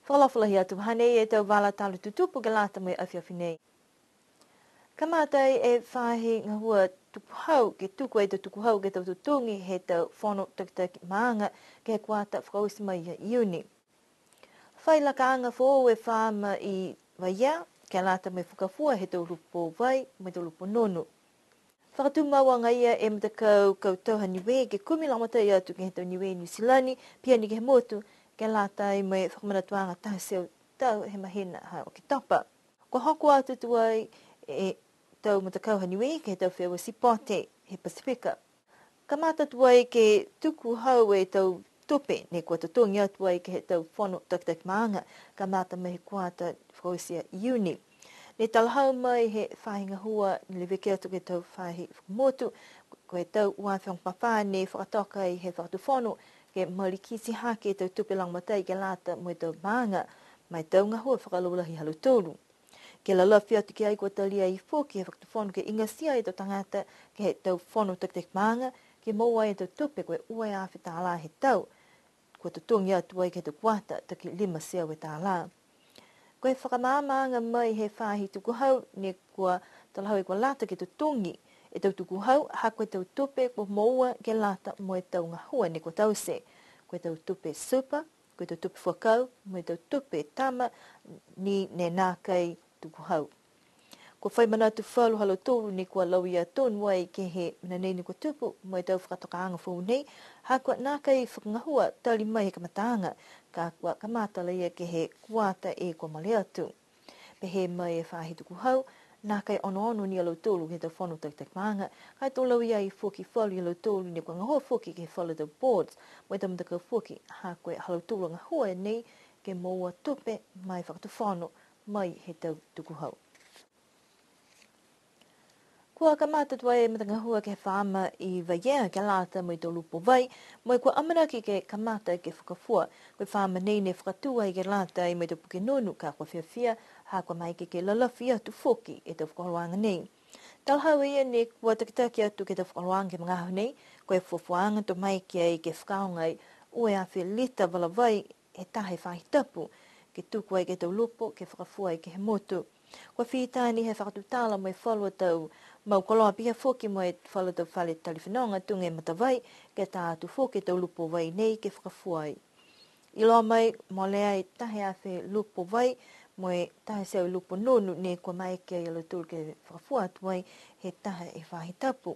Whakalawhalahi atu hane e tau wala talu tutupu ke lata mai awhiawhi nei. Kamatai e whahi ngā hua tuku hau ke tuku e tuku hau ke tau tutungi he tau whono takitaki maanga ke he kuata whakausi mai ia iuni. Whai laka anga fō e whāma i waia ke lata mai whakafua he tau lupo vai mai tau lupo nonu. Whakatumaua ngā ia e mtakau tauha niwe ke kumilamata ia tu ke he tau niwe New Zealand pia ni ke he motu ke lata i mai whakamanatuanga tahaseo tau he mahina ha o ke tapa. Ko hoko atu tuai e tau matakau haniwe ke he tau whewa sipote he Pasifika. Kamata tuai ke tuku hau e tau tope ne kua tatongi atu ai ke he tau whono takitaki maanga kamata me he kuata whakausia iuni. Ne talahau mai he whahinga hua ni le weke atu ke tau whahi whakamotu ko he tau uawhiong papa ne whakatoka i he whakatuwhono ke marikisi hake tau tupe lang matai ke lata mo tau maanga mai tau ngā hua whakalulahi halutolu. Ke la lawhi atu ki ai kua talia i fōki he whakatuwhono ke ingasia i tau tangata ke he tau whono takitaki maanga ke maua i tau tupe koe ua e awhi tāla he tau kua tutungi atu ai ke tau kuata taki 5 sia we tāla. Koe whakamāmaanga mai he whahi tuku hau ne kua talahau i kua lata ke tutungi e tau tuku hau ha koe tau tupe kua maua ke lata mo e tau ngā hua ne kua tause. Koe tau tupe super, koe tau tupe whakau, mo e tau tupe tama ni ne nākai tuku hau. Ko whai manatu whalu halo tōru ni kua lau ia tōnu ai ke he nanei ni kua tupu mo e tau whakatokaanga whau nei, ha kua nākai whakangahua tali mai he kamatanga, ka kua kamata leia ke he kuata e kua male atu. Pe he mai e whahi tuku hau, nākai ono ni alo tōru he tau whono takitaki maanga, kai tō lau ia i whoki whalu i alo tōru ni kua ngahua whoki ke whalu tau boards, mo e tau mtakau whoki, ha koe halo tōru ngahua nei ke maua tupe mai whakatu whono mai he tau tuku hau. Kua kamata tua e matanga hua ke whaama i vaia ke lata mo i tō lupo vai, mo i kua amanaki ke kamata ke whakafua, koe whaama nei ne whakatua i ke lata i mo i tō puke nonu ka kua whiawhia, ha kua mai ke lalafi atu whoki e tō whakaroanga nei. Talhau ia ne kua takitaki atu ke tō whakaroanga ke mga ahu nei, koe whafuanga tō mai ke ai ke whakaongai ue a whi lita wala vai he tahe whahi tapu, ke tuku ai ke tō lupo ke whakafua i ke he motu. Kua whitani he whakatutala mo i whalua tau mau koloa pia whoki mo e whalua tau whale taliwhinonga tunge matawai ke tā atu whoki tau lupo vai nei ke whakafuai. I loa mai mo lea i tahe awhi lupo vai mo e tahe seo lupo nonu ne kua mai ke i alutul ke whakafua atuai he tahe e whahi tapu.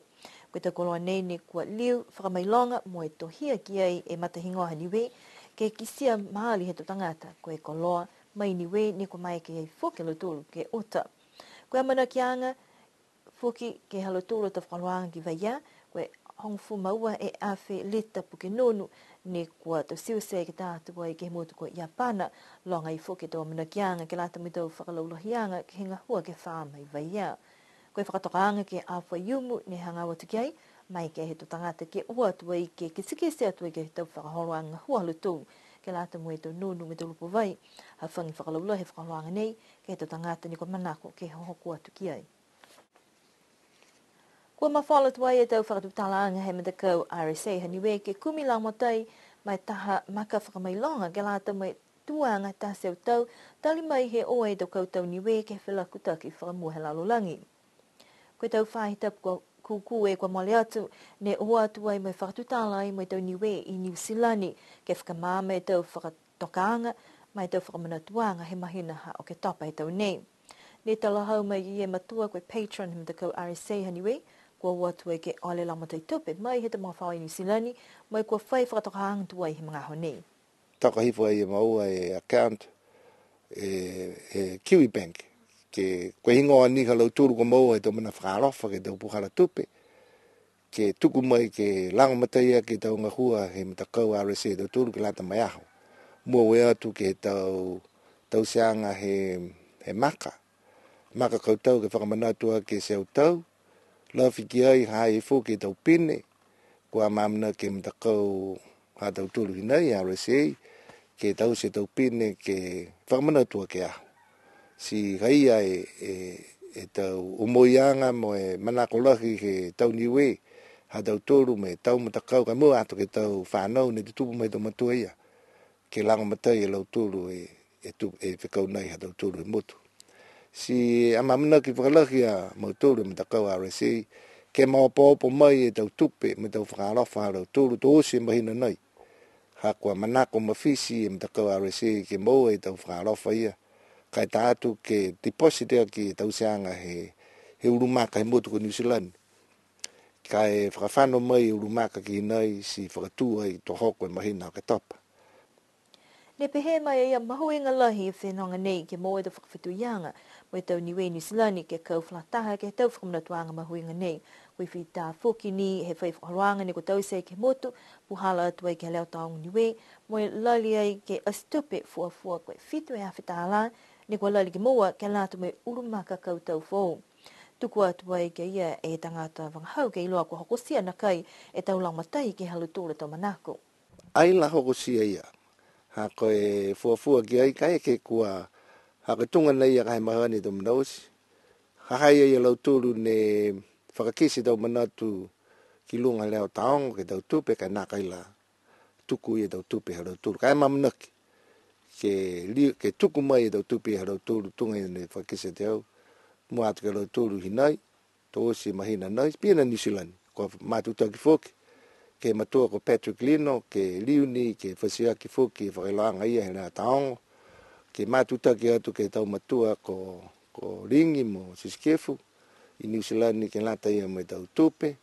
Koe tau koloa nei ne kua liu whakamailonga mo e tohia ki ai e matahingoha niwe ke kisia maali he tangata koe koloa mai niwe ne kua mai ke i whoki alutul ke ota. Koe amana ki anga whoki ke halotoro ta whakaroanga ki vaia, koe hongfu maua e awhi lita puke nonu ne kua tau siwase ke tātua i ke motu kua Iapana, longa i whoki tau amana ki anga ke lata mi tau whakalaulahianga ke hinga hua ke whaama i vaia. Koe whakatokaanga ke awha iumu ne hangawa tuki ai, mai ke he to tangata ke ua atua i ke kisikisi atua i ke tau whakahoroanga hua halotoro ke lata mo e tau nonu me tau lupo vai, ha whangi whakalaulahi whakaroanga nei ke he to tangata ni kua manako ke hoku atu ki ai. Kua mawhala tuai e tau whakatutalaanga he matakau RSA haniwe ke kumilang motai mai taha maka whakamailonga ke lata mai tuanga taseu tau tali mai he oe tau kautau niwe ke whilakutaki whakamua he lalolangi. Koe tau whahitap kua kuku e kua mole atu ne ua tuai mai whakatutalai mai tau niwe i New Zealand ke whakamama e tau whakatokaanga mai tau whakamanatuanga he mahina ha o ke tapa he tau nei. Ne talahau mai i e matua koe patron he matakau RSA haniwe kua watu e ke ole lamatai tupe mai he te mga whao i New Zealand mai kua whai whakatokaanga tuai he mga honi. Takahifo e maua e account e Kiwi Bank ke koe hingoa ni ka lau tūru ko maua e tau mana whakarofa ke tau pukara tupe ke tuku mai ke langamatai ke tau ngahua he matakau RSA tau tūru ke lata mai aho. Mua we atu ke tau seanga he maka kautau ke whakamanatua ke seu tau la fiki ai hai fo ke tau pine kua mamna ke mtakau ha tau tulu hinai RSA ke tau se tau pine ke whakamanatua ke aho. Si haia e tau umoianga mo e manakolahi ke tau niwe ha tau tulu me tau mtakau ka mua ato ke tau whanau ne tutupu mai tau matua ia ke lango matai e lau tulu e whekau nei hatau tūru e motu. Si amamana ki whakalahi a mautūru me takau RSA, ke maopo mai e tau tupe me tau whakarofa harau tūru to osi mahina nei. Hakua manako mawhisi e me takau RSA ke mau e tau whakarofa ia. Kai tātu ke deposit ea ki tau seanga he urumaka he motu ko New Zealand. Kai whakawhano mai urumaka ki nei si whakatua i to hoko e mahina ke topa. Ne pehe mai ia mahuinga lahi e whenonga nei ke moe da whakawhitu ianga mo e tau niwe New Zealand ke kau whlataha ke tau whakamnatuanga mahuinga nei. Koe whi tā whoki ni he whai whakaroanga ni ko tau sei ke motu puhala atu ai ke leo taonga niwe mo e lali ai ke astupe fuafua koe whitu e hawhitāla ni ko lali ke moa ke lātu me urumaka kau tau whou. Tuku atu ai ke ia e tangata wangahau ke iloa ko hokosia na kai e tau langmatai ke halutura tau manako. Ai la hokosia ia. Ha koe fuafua ki ai kai ke kua ha ke tunga nei a kai mahani tau manausi. Ha hai ai lau tūru ne whakakisi tau manatu ki lunga leo taongo ke tau tupe kai naka ila tuku i tau tupe harau tūru. Kai mamanaki ke tuku mai i tau tupe harau tūru tunga i ne whakakisi te au. Mua atu ke lau tūru hinai, to osi mahina nai, pina New Zealand, ko matuta ki whoki. Ke matua ko Patrick Lino, ke Liuni, ke Whasia ki whoki, whakailoanga ia he rea taongo. Ke matuta ki atu ke tau matua ko Ringi mo Siskefu, i New Zealand ni ke lata ia mai tau tupe.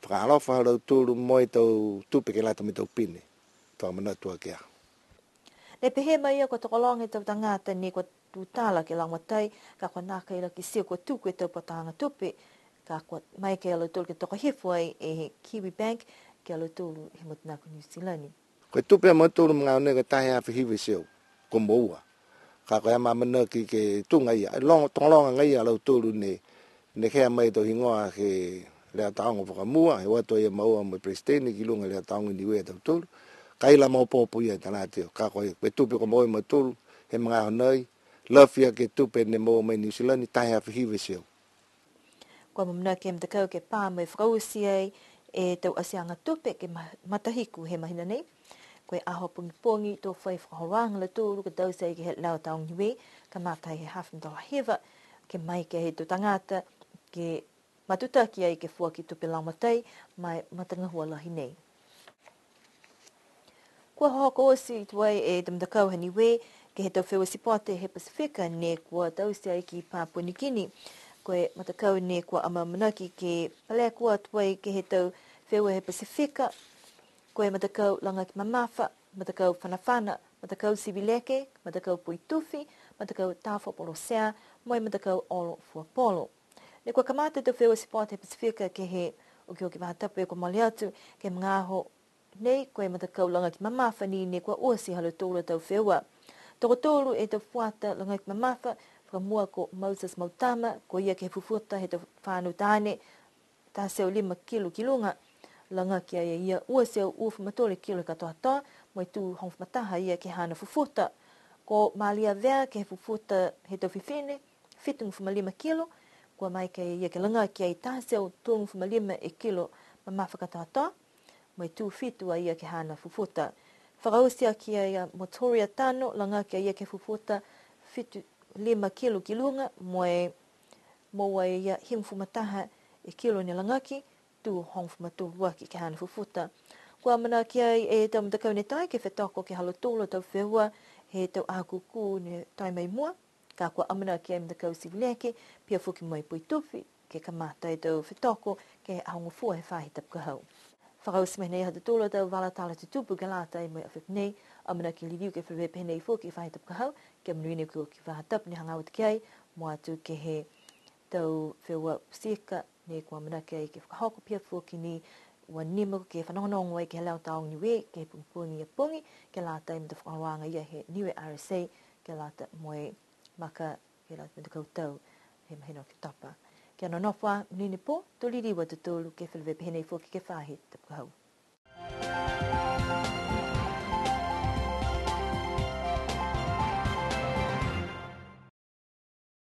Whakaalofa harau tūru moi tau tupe ke lata mai tau pine. Tau manatua ke a. Le pehe mai ia ko tokolonga tau tangata ni ko tūtala ke langwatai, ka kua naka ila ki sio ko tuku e tau patanga tupe, ka kua mai ke alo tūru ke toka hifu ai e he Kiwi Bank, ke alo tūru he motunako New Zealand. Koe tupe a matūru mga o nega tahi a whihiwe sio, ko moua. Ka koe ama mana ki ke tunga ia, tongalonga ngai a lau tūru ne kea mai tau hingoa ke lea taongo whakamua, he watu ia maua mo presteni ki lunga lea taongo ni wea tau tūru. Kai la mau popo ia tanatio, ka koe tupe ko maui matūru, he mga honai, lafia ke tupe ne maua mai New Zealand, tahi a whihiwe sio. Kua mamana ke mtakau ke pā mai whakausi ai e tau asianga tupe ke matahiku he mahina nei. Koe aho pungi tō whai whakahoranga la tūru ka tau sei ke he lau taong niwe, ka mātai he $100 hewa, ke mai ke he tō tangata, ke matutaki ai ke fua ki tupe laumatai, mai matangahua lahi nei. Kua hoko osi tuai e tamtakau he niwe, ke he tau whewa sipote he Pasifika ne kua tau sei ki Papua New Guinea, koe matakau ne kua amamanaki ke palea kua tuai ke he tau whewa he Pasifika, koe matakau langa ki mamafa, matakau whanawhana, matakau sibileke, matakau puitufi, matakau tāwhapolo sea, moi matakau olo fuapolo. Ne kua kamata tau whewa sipote he Pasifika ke he o ki wahatapu e kua mali atu, ke mga aho nei koe matakau langa ki mamafa ni ne kua osi halu tōra tau whewa. Toko tōru e tau whuata langa ki mamafa, whakamua ko Moses Mautama, ko ia ke fufuta he tau whānu tāne, tā seo 5 kilo ki lunga, langa ki aia ia ua seo uwha matore kilo katoa toa, moi tū hong mataha ia ke hana fufuta. Ko malia vea ke fufuta he tau whiwhine, 7.5 kilo, kua mai ke ia ke langa ki ai tā seo 2.5 kilo mamafa katoa toa, moi tū whitu a ia ke hana fufuta. Whakausia ki aia motoria tano, langa ki aia ke fufuta 5 kilo ki lunga, moi moa ia hingfu mataha kilo ni langaki, tu hong fumaturua ki hana fufuta. Kua mana ki ai e tau mtakau ne tai ke whetoko ke halotolo tau whehua he tau akuku ne tai mai mua. Ka kua amana ki ai mtakau sivileke, pia fuki mai puitufi ke kamata e tau whetoko ke ahongofua he whahi tapukahau. Whakausi nei hatatolo tau walatala tutupu ke lata i mai awhip nei, amana ki liviu ke whawepe nei fuki whahi tapukahau, ke manuine ko ki whahatap ni hangawat ki ai, mua atu ke he tau whewua usika, ne kua manake ai ke whakahoko pia fuki ni wanima ke whanongonongo ai ke he lau taong niwe, ke pungpungi a pungi, ke lata i mta whakaroanga ia he niwe RSA, ke lata moe maka, ke lata mta kautau, he mahino ki tapa. Ke ano nofwa, mnini po, toliri wa tutulu ke whalewe pehenei fuki ke whahi tapukahau.